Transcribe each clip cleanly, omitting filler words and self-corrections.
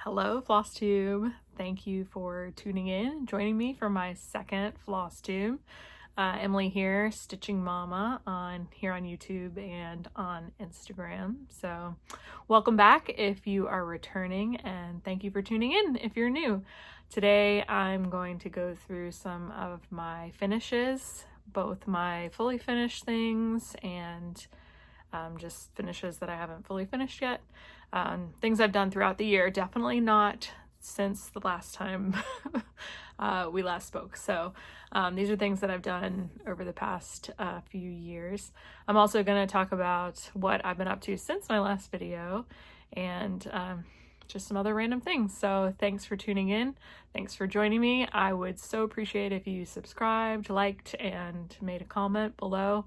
Hello, Flosstube. Thank you for tuning in, joining me for my second Flosstube. Emily here, Stitching Mama here on YouTube and on Instagram. So welcome back if you are returning, and thank you for tuning in if you're new. Today I'm going to go through some of my finishes, both my fully finished things and just finishes that I haven't fully finished yet. Things I've done throughout the year, definitely not since the last time we last spoke. So these are things that I've done over the past few years. I'm also going to talk about what I've been up to since my last video and just some other random things. So thanks for tuning in. Thanks for joining me. I would so appreciate if you subscribed, liked, and made a comment below.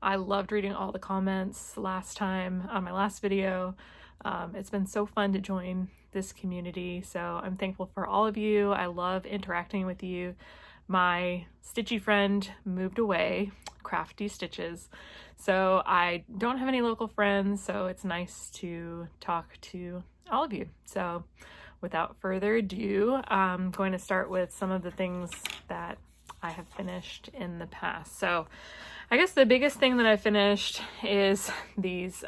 I loved reading all the comments last time on my last video. It's been so fun to join this community, so I'm thankful for all of you. I love interacting with you. My stitchy friend moved away, Crafty Stitches, so I don't have any local friends, so it's nice to talk to all of you. So without further ado, I'm going to start with some of the things that I have finished in the past. So I guess the biggest thing that I finished is these.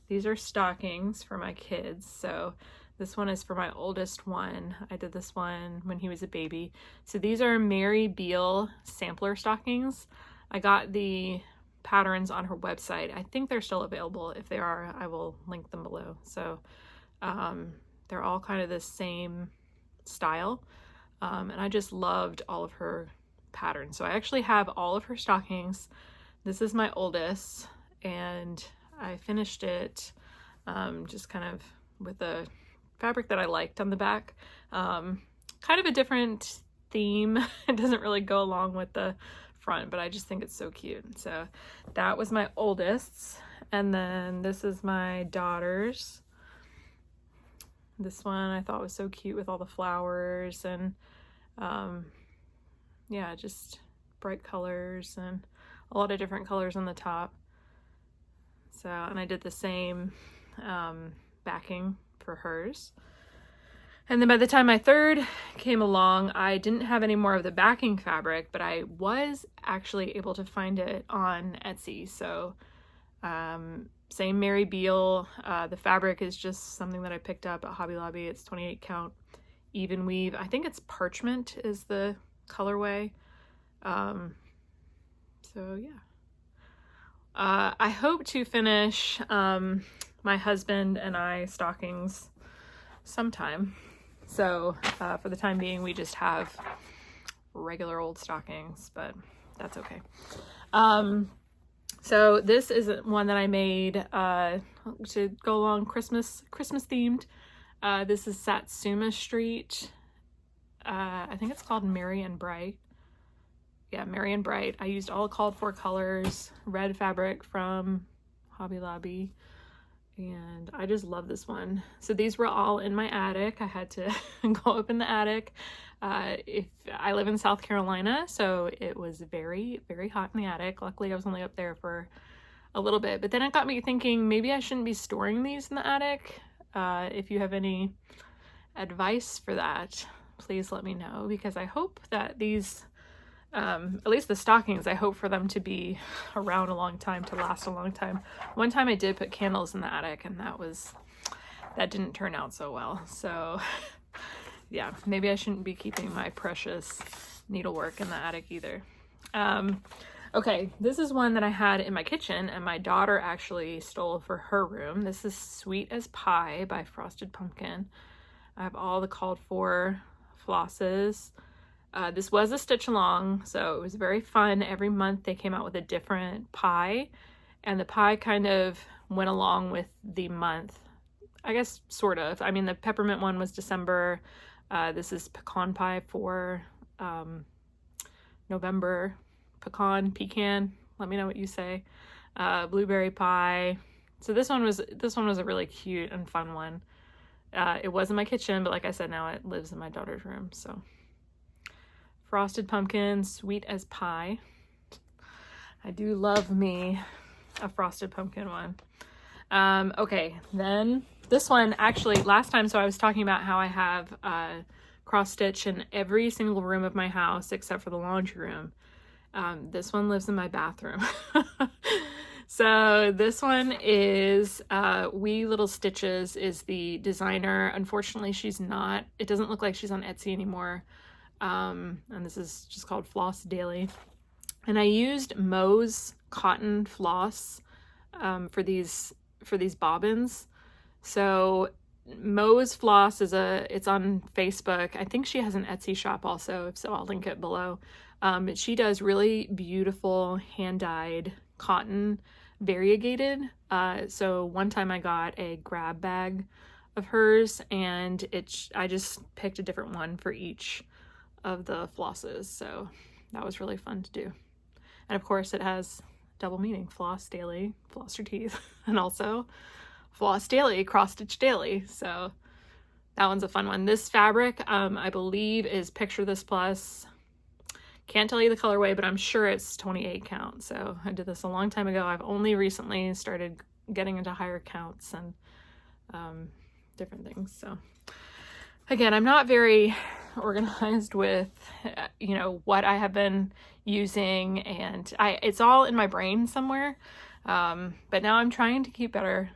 These are stockings for my kids. So this one is for my oldest one. I did this one when he was a baby. So these are Mary Beale sampler stockings. I got the patterns on her website. I think they're still available. If they are, I will link them below. So they're all kind of the same style. And I just loved all of her patterns. So I actually have all of her stockings. This is my oldest, and I finished it just kind of with a fabric that I liked on the back. Kind of a different theme. It doesn't really go along with the front, but I just think it's so cute. So that was my oldest's. And then this is my daughter's. This one I thought was so cute with all the flowers and yeah, just bright colors and a lot of different colors on the top. So, and I did the same backing for hers. And then by the time my third came along, I didn't have any more of the backing fabric, but I was actually able to find it on Etsy. So same Mary Beale. The fabric is just something that I picked up at Hobby Lobby. It's 28 count even weave. I think it's parchment is the colorway. So yeah. I hope to finish my husband and I stockings sometime. So for the time being, we just have regular old stockings, but that's okay. So this is one that I made to go along Christmas themed. This is Satsuma Street. I think it's called Merry and Bright. Yeah, Merry and Bright. I used all called for colors, red fabric from Hobby Lobby, and I just love this one. So these were all in my attic. I had to go up in the attic. If I live in South Carolina, so it was very, very hot in the attic. Luckily, I was only up there for a little bit, but then it got me thinking maybe I shouldn't be storing these in the attic. If you have any advice for that, please let me know, because I hope that these at least the stockings, I hope for them to be around a long time, to last a long time. One time I did put candles in the attic, and that didn't turn out so well. So yeah, maybe I shouldn't be keeping my precious needlework in the attic either. Okay, this is one that I had in my kitchen, and my daughter actually stole for her room. This is Sweet as Pie by Frosted Pumpkin. I have all the called for flosses. This was a stitch along, so it was very fun. Every month they came out with a different pie, and the pie kind of went along with the month. I guess, sort of. I mean, the peppermint one was December. This is pecan pie for November. Pecan, let me know what you say. Blueberry pie. So this one was a really cute and fun one. It was in my kitchen, but like I said, now it lives in my daughter's room, so. Frosted Pumpkin, Sweet as Pie. I do love me a Frosted Pumpkin one. Okay, then this one, actually, last time, so I was talking about how I have cross stitch in every single room of my house except for the laundry room. This one lives in my bathroom. So this one is Wee Little Stitches is the designer. Unfortunately, it doesn't look like she's on Etsy anymore. And this is just called Floss Daily. And I used Moe's cotton floss for these bobbins. So Moe's floss it's on Facebook. I think she has an Etsy shop also, so I'll link it below. She does really beautiful hand-dyed cotton, variegated. So one time I got a grab bag of hers, and I just picked a different one for each of the flosses. So that was really fun to do. And of course it has double meaning: floss daily, floss your teeth, and also floss daily, cross stitch daily. So that one's a fun one. This fabric, I believe, is Picture This Plus. Can't tell you the colorway, but I'm sure it's 28 count. So I did this a long time ago. I've only recently started getting into higher counts and different things. So again, I'm not very organized with, what I have been using, and it's all in my brain somewhere. But now I'm trying to keep better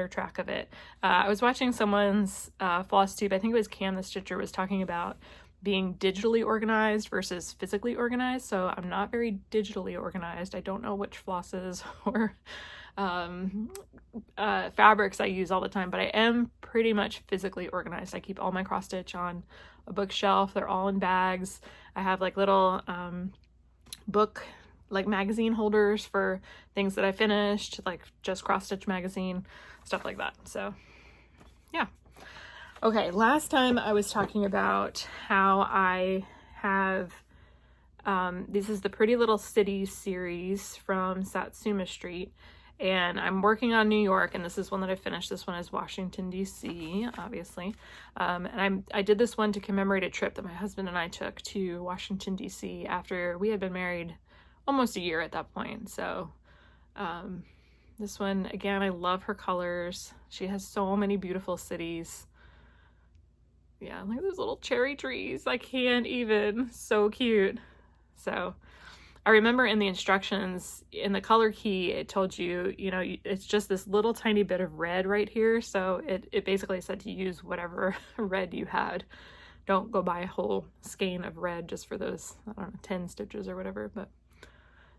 track of it. I was watching someone's Flosstube. I think it was Cam the Stitcher was talking about being digitally organized versus physically organized. So I'm not very digitally organized. I don't know which flosses or fabrics I use all the time, but I am pretty much physically organized. I keep all my cross stitch on a bookshelf. They're all in bags. I have like little book, like magazine holders for things that I finished, like Just Cross Stitch magazine, stuff like that. So yeah. Okay, last time I was talking about how I have, this is the Pretty Little Cities series from Satsuma Street, and I'm working on New York, and this is one that I finished. This one is Washington, D.C., obviously. And I did this one to commemorate a trip that my husband and I took to Washington, D.C. after we had been married almost a year at that point. So this one, again, I love her colors. She has so many beautiful cities. Yeah, look at those little cherry trees. I can't even. So cute. So I remember in the instructions, in the color key, it told you, it's just this little tiny bit of red right here. So it basically said to use whatever red you had. Don't go buy a whole skein of red just for those, 10 stitches or whatever. But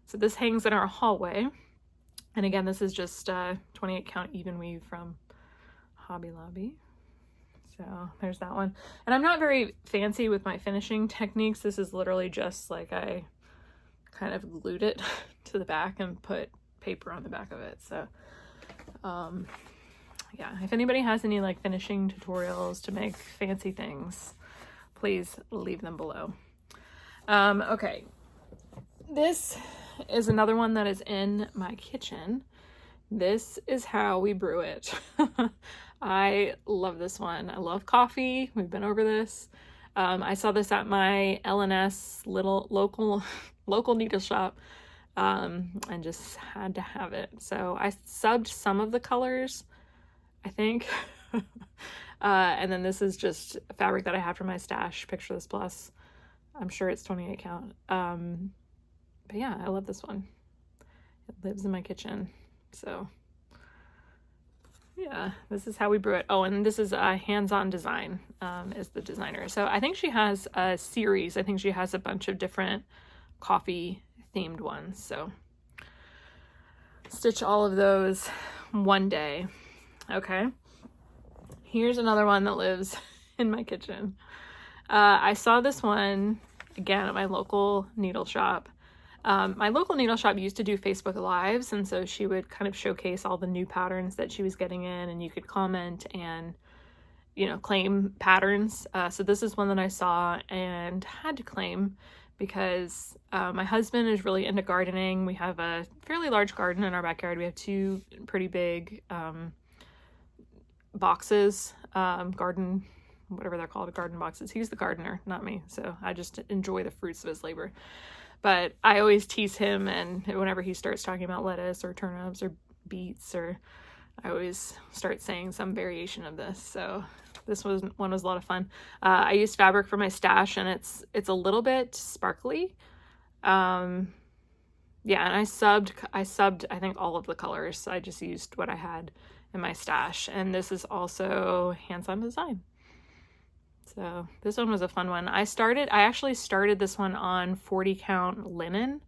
so this hangs in our hallway. And again, this is just 28 count even weave from Hobby Lobby. So there's that one. And I'm not very fancy with my finishing techniques. This is literally just like I kind of glued it to the back and put paper on the back of it. So yeah, if anybody has any like finishing tutorials to make fancy things, please leave them below. Okay, this is another one that is in my kitchen. This is how we brew it. I love this one. I love coffee. We've been over this. I saw this at my LNS little local needle shop, and just had to have it. So I subbed some of the colors, I think. And then this is just a fabric that I have from my stash, Picture This Plus. I'm sure it's 28 count. But yeah, I love this one. It lives in my kitchen. So yeah, this is how we brew it. Oh, and this is a Hands-On Design, is the designer. So I think she has a series. I think she has a bunch of different coffee themed ones. So stitch all of those one day. Okay. Here's another one that lives in my kitchen. I saw this one again at my local needle shop. My local needle shop used to do Facebook Lives, and so she would kind of showcase all the new patterns that she was getting in, and you could comment and, claim patterns. So this is one that I saw and had to claim because my husband is really into gardening. We have a fairly large garden in our backyard. We have two pretty big boxes, garden, whatever they're called, garden boxes. He's the gardener, not me, so I just enjoy the fruits of his labor. But I always tease him, and whenever he starts talking about lettuce or turnips or beets or I always start saying some variation of this. So this one was a lot of fun. I used fabric for my stash, and it's a little bit sparkly. Yeah, and I subbed I think all of the colors. I just used what I had in my stash. And this is also hands-on design. So this one was a fun one. I actually started this one on 40 count linen,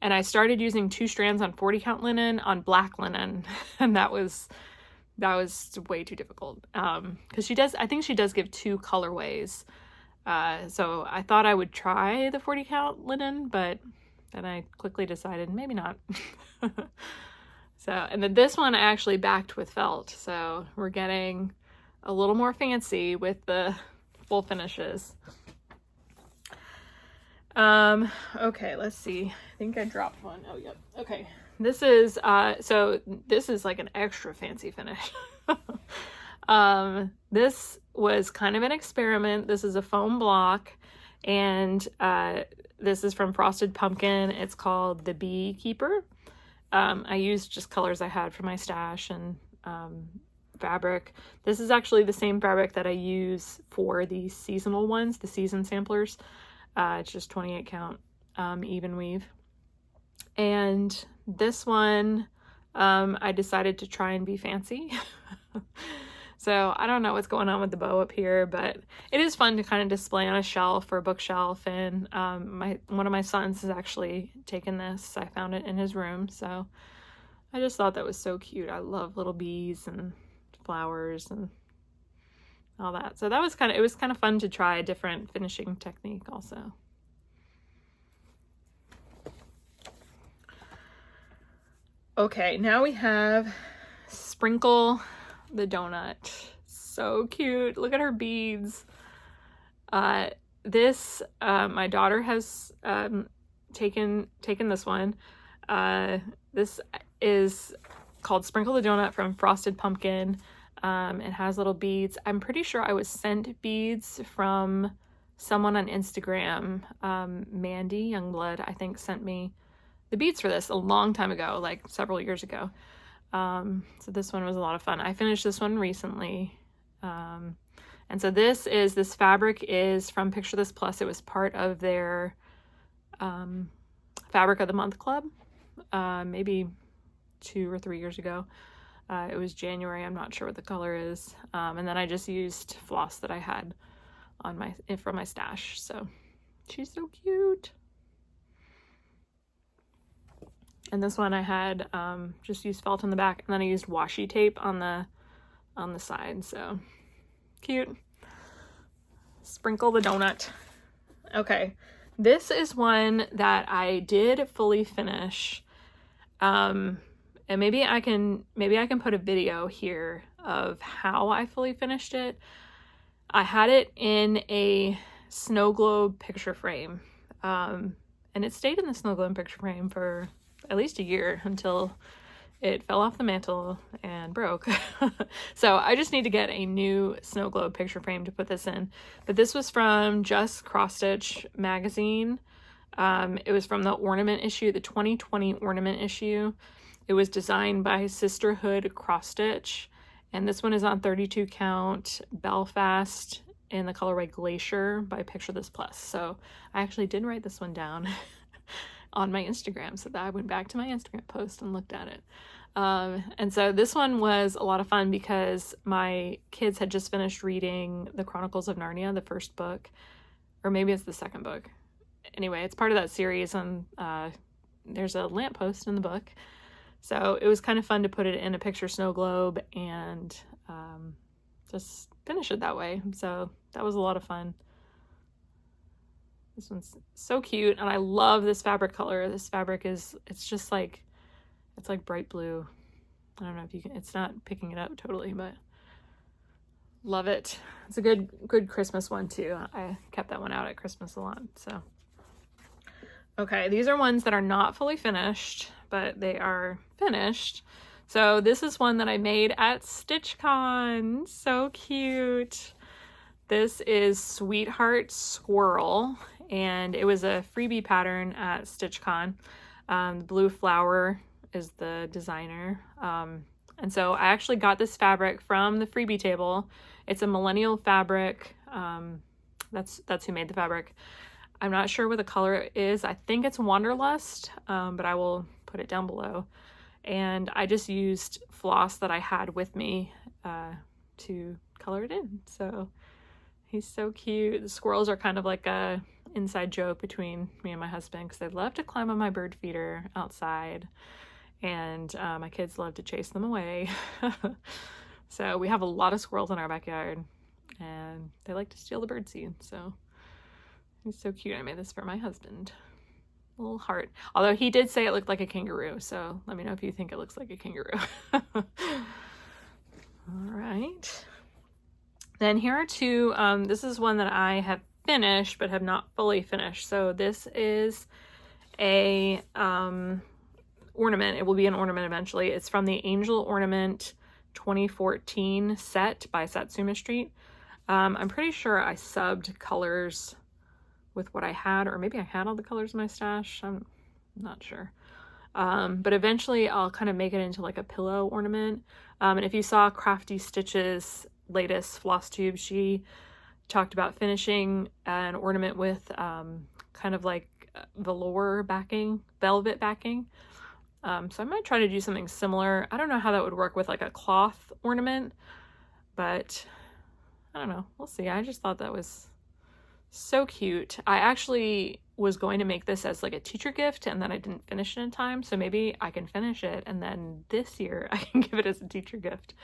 and I started using 2 strands on 40 count linen on black linen, and that was way too difficult. Because I think she does give 2 colorways. So I thought I would try the 40 count linen, but then I quickly decided maybe not. So, and then this one I actually backed with felt. So we're getting a little more fancy with the full finishes. Okay, let's see. I think I dropped one. Oh, yep. Okay. This is, so this is like an extra fancy finish. This was kind of an experiment. This is a foam block, and, this is from Frosted Pumpkin. It's called the Beekeeper. I used just colors I had from my stash and, fabric. This is actually the same fabric that I use for the seasonal ones, the season samplers. It's just 28 count even weave. And this one, I decided to try and be fancy. So I don't know what's going on with the bow up here, but it is fun to kind of display on a shelf or a bookshelf. And one of my sons has actually taken this. I found it in his room, so I just thought that was so cute. I love little bees and flowers and all that. So that was it was kind of fun to try a different finishing technique also. Okay, now we have Sprinkle the Donut. So cute. Look at her beads. This, my daughter has taken this one. This is called Sprinkle the Donut from Frosted Pumpkin. It has little beads. I'm pretty sure I was sent beads from someone on Instagram. Mandy Youngblood, I think, sent me the beads for this a long time ago, like several years ago. So this one was a lot of fun. I finished this one recently. And so this fabric is from Picture This Plus. It was part of their Fabric of the Month Club, maybe 2 or 3 years ago. It was January. I'm not sure what the color is. And then I just used floss that I had from my stash. So she's so cute. And this one I had just used felt in the back, and then I used washi tape on the side. So cute. Sprinkle the Donut. Okay, this is one that I did fully finish. And maybe I can put a video here of how I fully finished it. I had it in a snow globe picture frame, and it stayed in the snow globe picture frame for at least a year until it fell off the mantle and broke. So I just need to get a new snow globe picture frame to put this in. But this was from Just Cross Stitch magazine. It was from the Ornament issue, the 2020 Ornament issue. It was designed by Sisterhood Cross Stitch, and this one is on 32 count Belfast in the colorway Glacier by Picture This Plus. So I actually did write this one down on my Instagram, so that I went back to my Instagram post and looked at it. And so this one was a lot of fun because my kids had just finished reading The Chronicles of Narnia, the first book, or maybe it's the second book. Anyway, it's part of that series, and there's a lamppost in the book. So it was kind of fun to put it in a picture snow globe and just finish it that way. So that was a lot of fun. This one's so cute, and I love this fabric color. This fabric it's like bright blue. I don't know if you can, it's not picking it up totally, but love it. It's a good Christmas one too. I kept that one out at Christmas a lot, so. Okay, these are ones that are not fully finished, but they are finished. So this is one that I made at StitchCon. So cute. This is Sweetheart Squirrel, and it was a freebie pattern at StitchCon. The Blue Flower is the designer. And so I actually got this fabric from the freebie table. It's a millennial fabric. That's who made the fabric. I'm not sure what the color is. I think it's Wanderlust, but I will put it down below. And I just used floss that I had with me to color it in. So he's so cute. The squirrels are kind of like a inside joke between me and my husband because they love to climb on my bird feeder outside, and my kids love to chase them away. So we have a lot of squirrels in our backyard, and they like to steal the birdseed. So he's so cute. I made this for my husband. Little heart. Although he did say it looked like a kangaroo, so let me know if you think it looks like a kangaroo. All right. Then here are two. This is one that I have finished but have not fully finished. So this is a ornament. It will be an ornament eventually. It's from the Angel Ornament 2014 set by Satsuma Street. I'm pretty sure I subbed colors with what I had, or maybe I had all the colors in my stash. I'm not sure. But eventually I'll kind of make it into like a pillow ornament. And if you saw Crafty Stitch's latest Flosstube, she talked about finishing an ornament with kind of like velour backing, velvet backing. So I might try to do something similar. I don't know how that would work with like a cloth ornament, but I don't know. We'll see. I just thought that was so cute. I actually was going to make this as like a teacher gift, and then I didn't finish it in time. So maybe I can finish it, and then this year I can give it as a teacher gift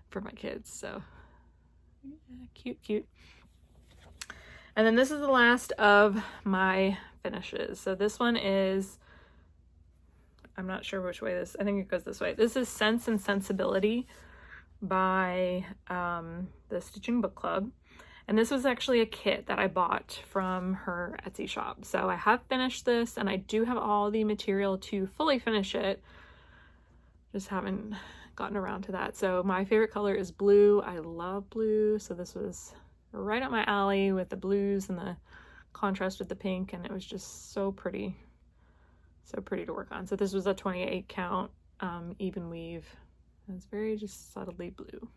for my kids. So yeah, cute, cute. And then this is the last of my finishes. So this one is, I'm not sure which way this, I think it goes this way. This is Sense and Sensibility by the Stitching Book Club. And this was actually a kit that I bought from her Etsy shop. So I have finished this, and I do have all the material to fully finish it. Just haven't gotten around to that. So my favorite color is blue. I love blue. So this was right up my alley with the blues and the contrast with the pink, and it was just so pretty. So pretty to work on. So this was a 28 count even weave. It's very just subtly blue.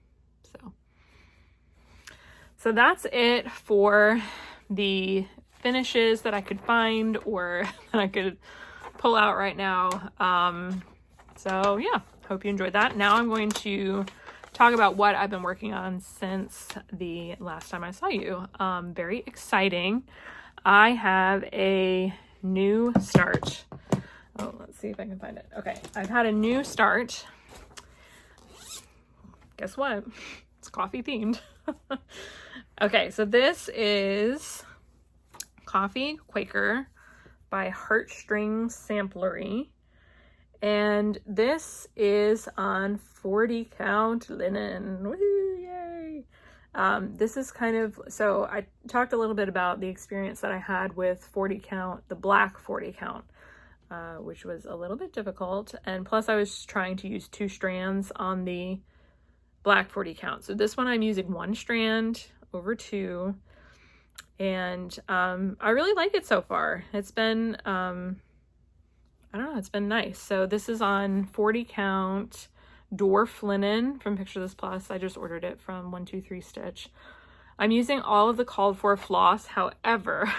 So that's it for the finishes that I could find or that I could pull out right now. So yeah, hope you enjoyed that. Now I'm going to talk about what I've been working on since the last time I saw you. Very exciting. I have a new start. Oh, let's see if I can find it. Okay, I've had a new start. Guess what? It's coffee themed. Okay, so this is Coffee Quaker by Heartstring Samplery. And this is on 40 count linen. Woohoo, yay! This is kind of, so I talked a little bit about the experience that I had with 40 count, the black 40 count. Which was a little bit difficult, and plus I was trying to use 2 strands on the black 40 count. So this one I'm using 1 strand over 2, and I really like it so far. It's been I don't know, it's been nice. So this is on 40 count dwarf linen from Picture This Plus. I just ordered it from 123 Stitch. I'm using all of the called for floss. However,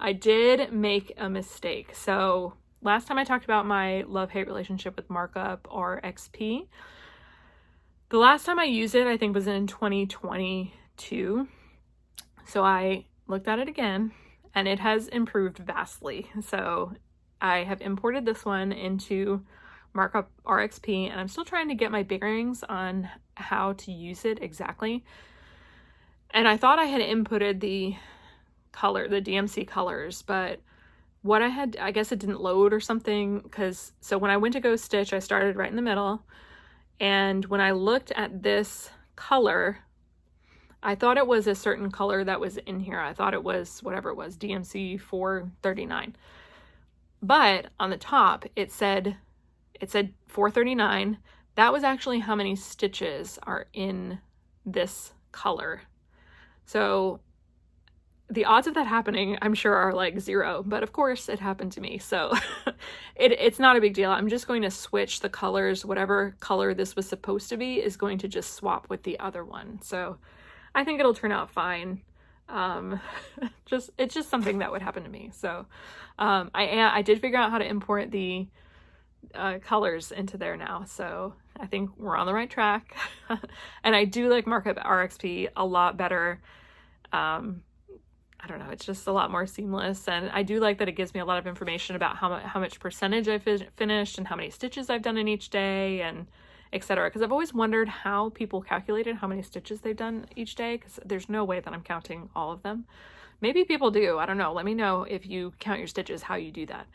I did make a mistake. So last time I talked about my love-hate relationship with Markup RXP. The last time I used it, I think, was in 2022. So I looked at it again, and it has improved vastly. So I have imported this one into Markup RXP, and I'm still trying to get my bearings on how to use it exactly. And I thought I had inputted the color, the DMC colors, but what I had, I guess it didn't load or something, because so when I went to go stitch, I started right in the middle, and when I looked at this color, I thought it was a certain color that was in here. I thought it was whatever it was, DMC 439, but on the top it said 439. That was actually how many stitches are in this color. So the odds of that happening, I'm sure, are like 0, but of course it happened to me. So it's not a big deal. I'm just going to switch the colors. Whatever color this was supposed to be is going to just swap with the other one. So I think it'll turn out fine. It's just something that would happen to me. So I did figure out how to import the colors into there now. So I think we're on the right track. And I do like Markup RXP a lot better. I don't know, it's just a lot more seamless, and I do like that it gives me a lot of information about how much percentage I finished and how many stitches I've done in each day, and etc. Because I've always wondered how people calculated how many stitches they've done each day, because there's no way that I'm counting all of them. Maybe people do, I don't know. Let me know if you count your stitches, how you do that.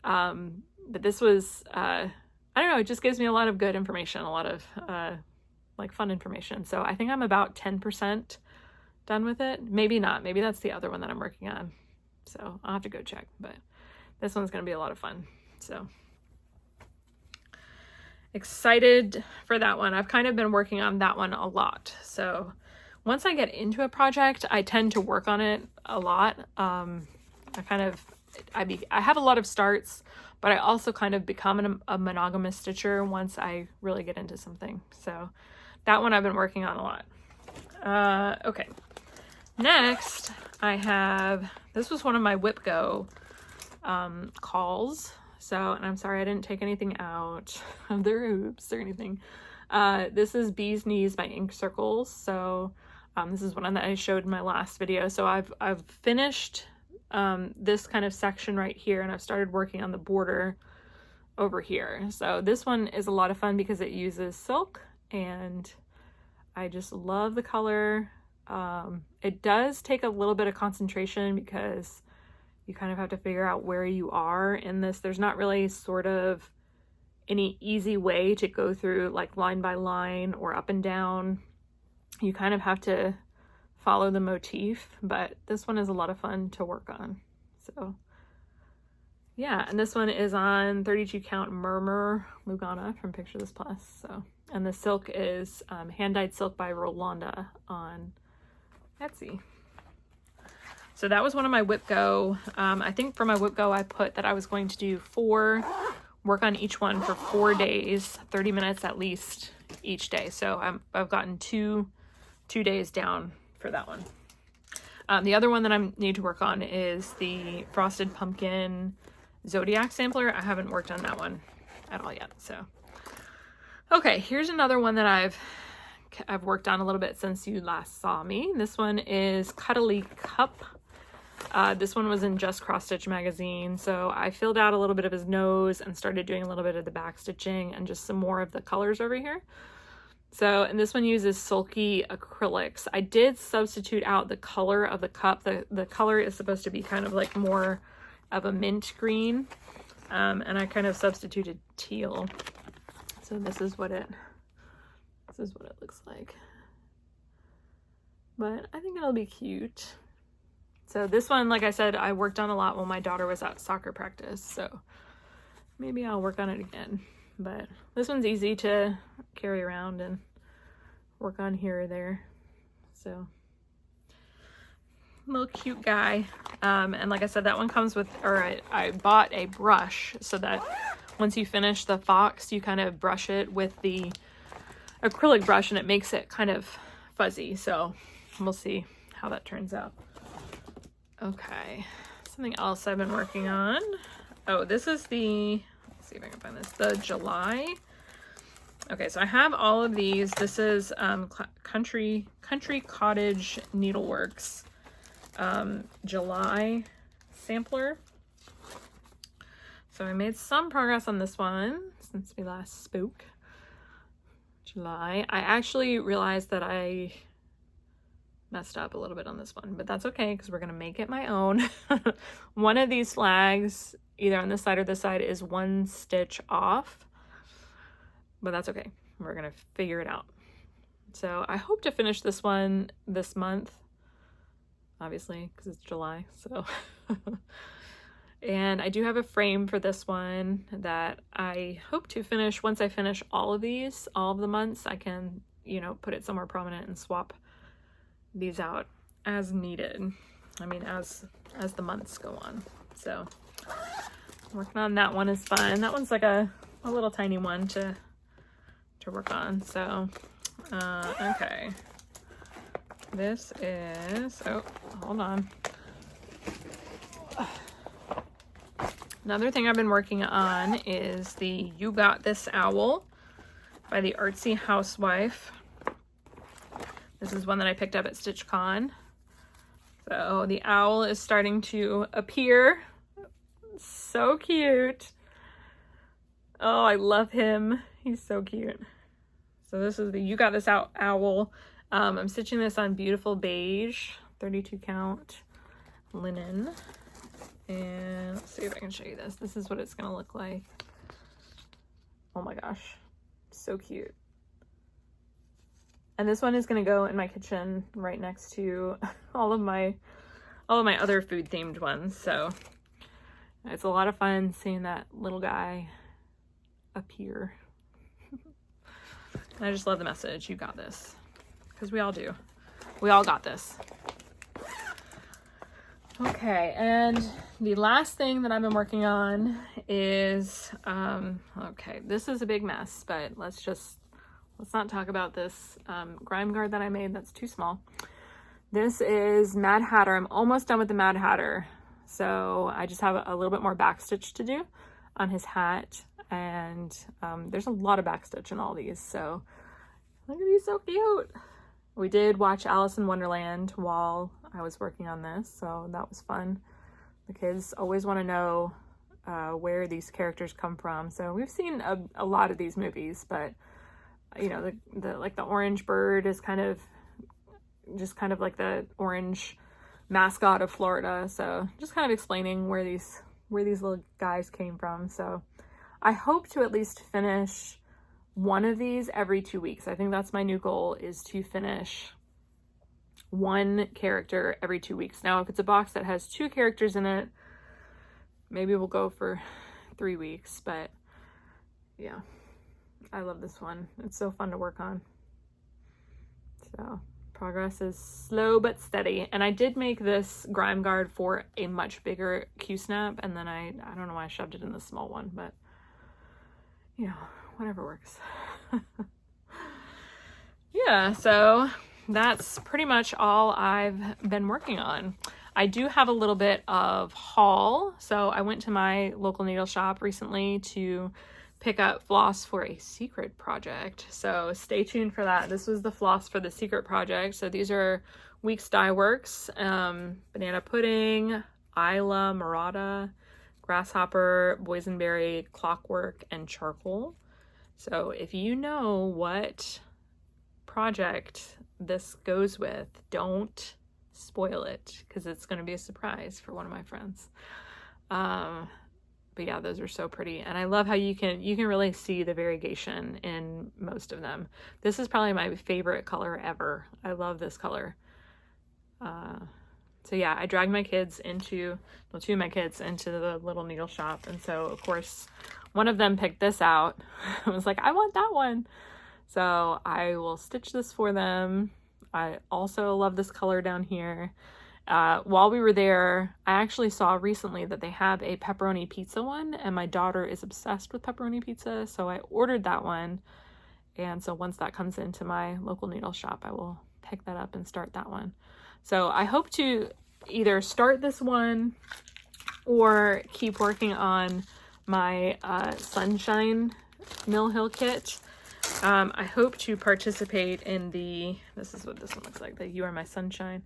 But this was, I don't know, it just gives me a lot of good information, a lot of like fun information. So I think I'm about 10% done with it. Maybe not. Maybe that's the other one that I'm working on. So I'll have to go check, but this one's going to be a lot of fun. So excited for that one. I've kind of been working on that one a lot. So once I get into a project, I tend to work on it a lot. I have a lot of starts, but I also kind of become a monogamous stitcher once I really get into something. So that one I've been working on a lot. Okay. Next, I have, this was one of my Whip Go calls. So, and I'm sorry I didn't take anything out of their hoops or anything. This is Bee's Knees by Ink Circles. So this is one that I showed in my last video. So I've finished this kind of section right here, and I've started working on the border over here. So this one is a lot of fun because it uses silk, and I just love the color. It does take a little bit of concentration because you kind of have to figure out where you are in this. There's not really sort of any easy way to go through like line by line or up and down. You kind of have to follow the motif, but this one is a lot of fun to work on. So yeah, and this one is on 32 count Murmur Lugana from Picture This Plus. So, and the silk is hand-dyed silk by Rolanda on Etsy. So that was one of my Whip Go. I think for my Whip Go, I put that I was going to do work on each one for 4 days, 30 minutes at least each day. So I've gotten two days down for that one. The other one that I need to work on is the Frosted Pumpkin Zodiac sampler. I haven't worked on that one at all yet. So, okay, here's another one that I've worked on a little bit since you last saw me. This one is Cuddly Cup. This one was in Just Cross Stitch magazine. So I filled out a little bit of his nose and started doing a little bit of the back stitching and just some more of the colors over here. So, and this one uses sulky acrylics. I did substitute out the color of the cup. The color is supposed to be kind of like more of a mint green. And I kind of substituted teal. So this is what it looks like. But I think it'll be cute. So this one, like I said, I worked on a lot when my daughter was at soccer practice. So maybe I'll work on it again. But this one's easy to carry around and work on here or there. So, little cute guy. And like I said, that one comes with, or I bought a brush so that once you finish the fox, you kind of brush it with the acrylic brush and it makes it kind of fuzzy. So we'll see how that turns out. Okay, something else I've been working on. Oh, this is the, let's see if I can find this, the July. Okay, so I have all of these. This is Country Cottage Needleworks July sampler. So I made some progress on this one since we last spoke. July. I actually realized that I messed up a little bit on this one, but that's okay because we're gonna make it my own. One of these flags, either on this side or this side, is 1 stitch off, but that's okay. We're gonna figure it out. So I hope to finish this one this month, obviously, because it's July. So, and I do have a frame for this one that I hope to finish. Once I finish all of these, all of the months, I can, you know, put it somewhere prominent and swap these out as needed. I mean, as the months go on. So working on that one is fun. That one's like a little tiny one to work on. So okay, this is, oh, hold on. Another thing I've been working on is the You Got This Owl by the Artsy Housewife. This is one that I picked up at StitchCon. So the owl is starting to appear. So cute. Oh, I love him. He's so cute. So this is the You Got This Owl. I'm stitching this on beautiful beige, 32 count linen. And let's see if I can show you this. This is what it's gonna look like. Oh my gosh, so cute. And this one is gonna go in my kitchen right next to all of my other food themed ones. So it's a lot of fun seeing that little guy appear. And I just love the message, you got this. Because we all do. We all got this. Okay, and the last thing that I've been working on is, okay, this is a big mess, but let's not talk about this grime guard that I made. That's too small. This is Mad Hatter. I'm almost done with the Mad Hatter. So I just have a little bit more backstitch to do on his hat. And there's a lot of backstitch in all these. So look at these, so cute. We did watch Alice in Wonderland while I was working on this, so that was fun. The kids always want to know where these characters come from. So we've seen a lot of these movies, but you know, the orange bird is kind of like the orange mascot of Florida. So just kind of explaining where these little guys came from. So I hope to at least finish one of these every 2 weeks. I think that's my new goal, is to finish one character every 2 weeks. Now, if it's a box that has 2 characters in it, maybe we'll go for 3 weeks, but yeah, I love this one. It's so fun to work on. So progress is slow but steady. And I did make this grime guard for a much bigger Q-snap, and then I don't know why I shoved it in the small one, but you know, whatever works. Yeah, so that's pretty much all I've been working on. I do have a little bit of haul. So I went to my local needle shop recently to pick up floss for a secret project. So stay tuned for that. This was the floss for the secret project. So these are Weeks Dye Works, Banana Pudding, Isla, Murata, Grasshopper, Boysenberry, Clockwork, and Charcoal. So if you know what project this goes with, don't spoil it, because it's going to be a surprise for one of my friends. But yeah, those are so pretty, and I love how you can really see the variegation in most of them. This is probably my favorite color ever. I love this color. So yeah, I dragged my kids into, well, 2 of my kids into the little needle shop, and so of course one of them picked this out. I was like, I want that one. So I will stitch this for them. I also love this color down here. While we were there, I actually saw recently that they have a pepperoni pizza one, and my daughter is obsessed with pepperoni pizza, so I ordered that one. And so once that comes into my local needle shop, I will pick that up and start that one. So I hope to either start this one or keep working on my Sunshine Mill Hill kit. I hope to participate in the, this is what this one looks like, the You Are My Sunshine.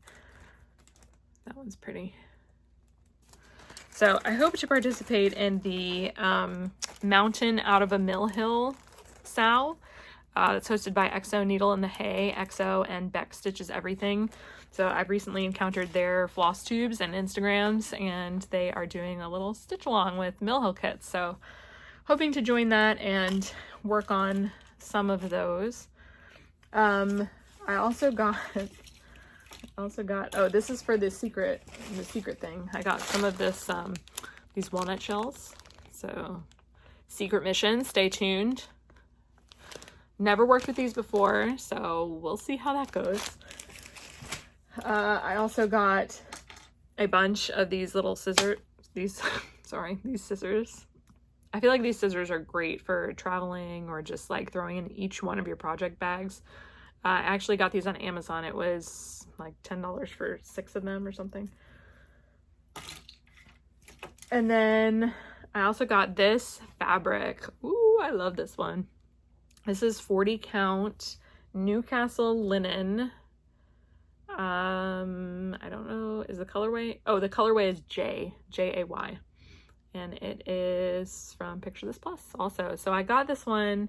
That one's pretty. So I hope to participate in the Mountain Out of a Mill Hill SAL. That's hosted by XO Needle in the Hay, XO, and Beck Stitches Everything. So I've recently encountered their Flosstubes and Instagrams, and they are doing a little stitch along with Mill Hill kits. So hoping to join that and work on some of those. I also got, oh, this is for the secret thing. I got some of this, these walnut shells. So secret mission, stay tuned. Never worked with these before, so we'll see how that goes. I also got a bunch of these little scissors, these scissors. I feel like these scissors are great for traveling or just like throwing in each one of your project bags. I actually got these on Amazon. It was like $10 for 6 of them or something. And then I also got this fabric. Ooh, I love this one. This is 40 count Newcastle linen. I don't know, is the colorway? Oh, the colorway is J-A-Y. And it is from Picture This Plus also. So I got this one.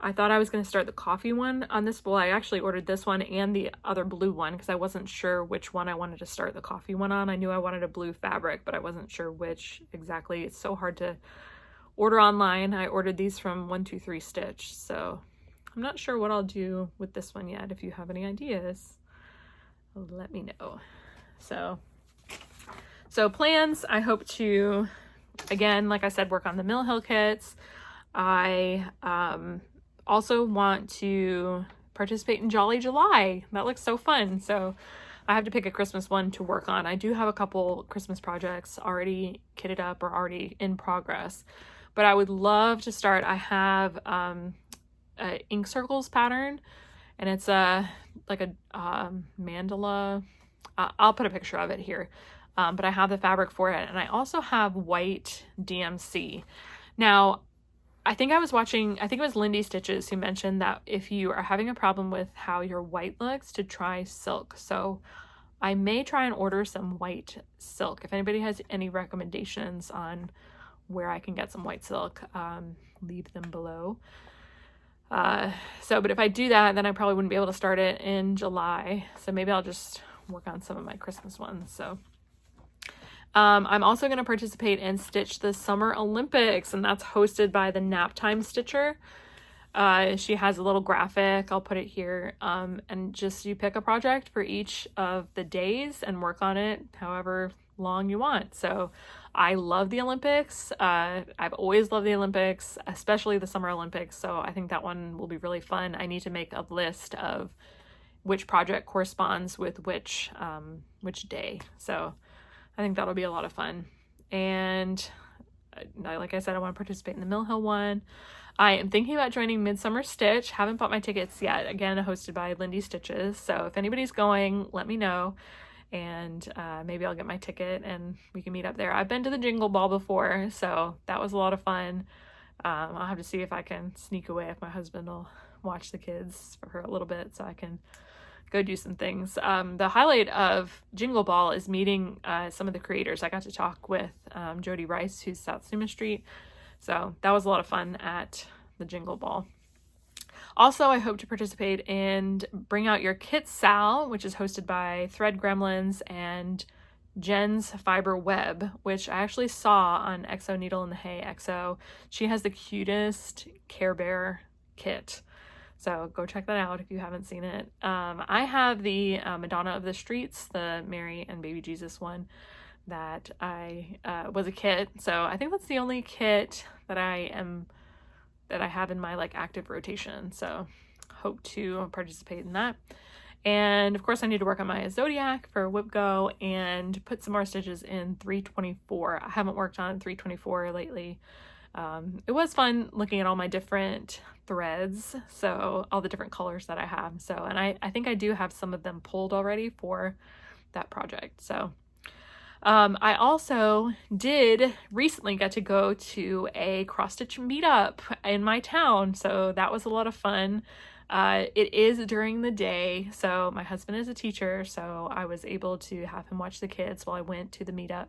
I thought I was going to start the coffee one on this. Well, I actually ordered this one and the other blue one because I wasn't sure which one I wanted to start the coffee one on. I knew I wanted a blue fabric, but I wasn't sure which exactly. It's so hard to order online. I ordered these from 123 Stitch. So I'm not sure what I'll do with this one yet. If you have any ideas, let me know. So plans, I hope to, again, like I said, work on the Mill Hill kits. I also want to participate in Jolly July. That looks so fun. So I have to pick a Christmas one to work on. I do have a couple Christmas projects already kitted up or already in progress, but I would love to start. I have a ink circles pattern, and it's like a mandala. I'll put a picture of it here. But I have the fabric for it, and I also have white DMC. Now, I think it was Lindy Stitches who mentioned that if you are having a problem with how your white looks, to try silk. So I may try and order some white silk. If anybody has any recommendations on where I can get some white silk, leave them below. But if I do that, then I probably wouldn't be able to start it in July. So maybe I'll just work on some of my Christmas ones. So I'm also going to participate in Stitch the Summer Olympics, and that's hosted by the Naptime Stitcher. She has a little graphic. I'll put it here. And just you pick a project for each of the days and work on it however long you want. So I love the Olympics. I've always loved the Olympics, especially the Summer Olympics. So I think that one will be really fun. I need to make a list of which project corresponds with which day. So I think that'll be a lot of fun. And like I said, I want to participate in the Mill Hill one. I am thinking about joining Midsummer Stitch. Haven't bought my tickets yet. Again, hosted by Lindy Stitches. So if anybody's going, let me know. And maybe I'll get my ticket and we can meet up there. I've been to the Jingle Ball before, so that was a lot of fun. I'll have to see if I can sneak away, if my husband will watch the kids for a little bit so I can go do some things. The highlight of Jingle Ball is meeting some of the creators. I got to talk with Jody Rice, who's South Suma Street. So that was a lot of fun at the Jingle Ball. Also, I hope to participate in Bring Out Your Kit Sal, which is hosted by Thread Gremlins and Jen's Fiber Web, which I actually saw on Exo Needle in the Hay Exo. She has the cutest Care Bear kit. So go check that out if you haven't seen it. I have the Madonna of the Streets, the Mary and Baby Jesus one that I was a kit. So I think that's the only kit that I have in my like active rotation. So hope to participate in that. And of course I need to work on my Zodiac for Whip Go and put some more stitches in 324. I haven't worked on 324 lately. It was fun looking at all my different threads, so all the different colors that I have. So, and I think I do have some of them pulled already for that project. So I also did recently get to go to a cross stitch meetup in my town. So that was a lot of fun. It is during the day. So my husband is a teacher, so I was able to have him watch the kids while I went to the meetup.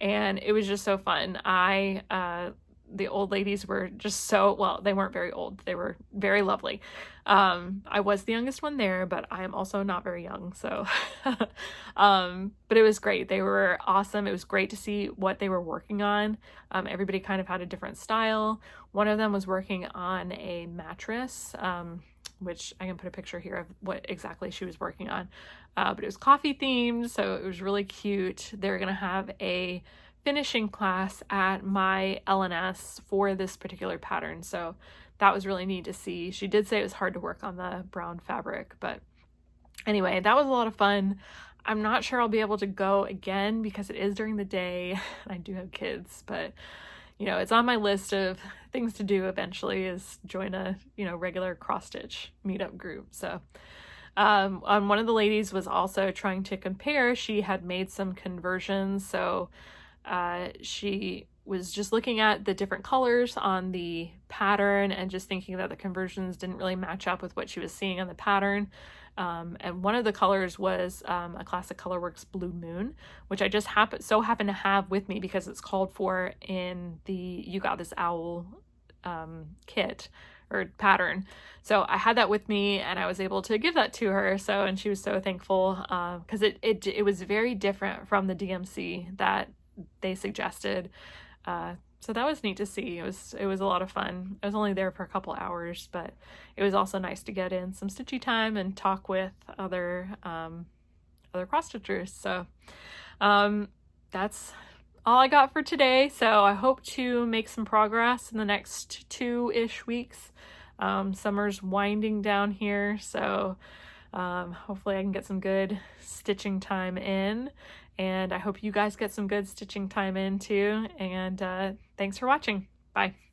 And it was just so fun. The old ladies were just so, well, they weren't very old. They were very lovely. I was the youngest one there, but I am also not very young. So, but it was great. They were awesome. It was great to see what they were working on. Everybody kind of had a different style. One of them was working on a mattress, which I can put a picture here of what exactly she was working on. But it was coffee themed, so it was really cute. They're going to have a finishing class at my LNS for this particular pattern, so that was really neat to see. She did say it was hard to work on the brown fabric, but anyway, that was a lot of fun. I'm not sure I'll be able to go again because it is during the day and I do have kids, but you know, it's on my list of things to do eventually is join a, you know, regular cross stitch meetup group. So one of the ladies was also trying to compare. She had made some conversions, so she was just looking at the different colors on the pattern and just thinking that the conversions didn't really match up with what she was seeing on the pattern. And one of the colors was a Classic Colorworks Blue Moon, which I just happen to have with me because it's called for in the You Got This Owl kit or pattern. So I had that with me and I was able to give that to her. So, and she was so thankful because it was very different from the DMC that they suggested. So that was neat to see. It was a lot of fun. I was only there for a couple hours, but it was also nice to get in some stitchy time and talk with other cross stitchers. So that's all I got for today. So I hope to make some progress in the next 2-ish weeks. Summer's winding down here, so hopefully I can get some good stitching time in, and I hope you guys get some good stitching time in too. And thanks for watching. Bye.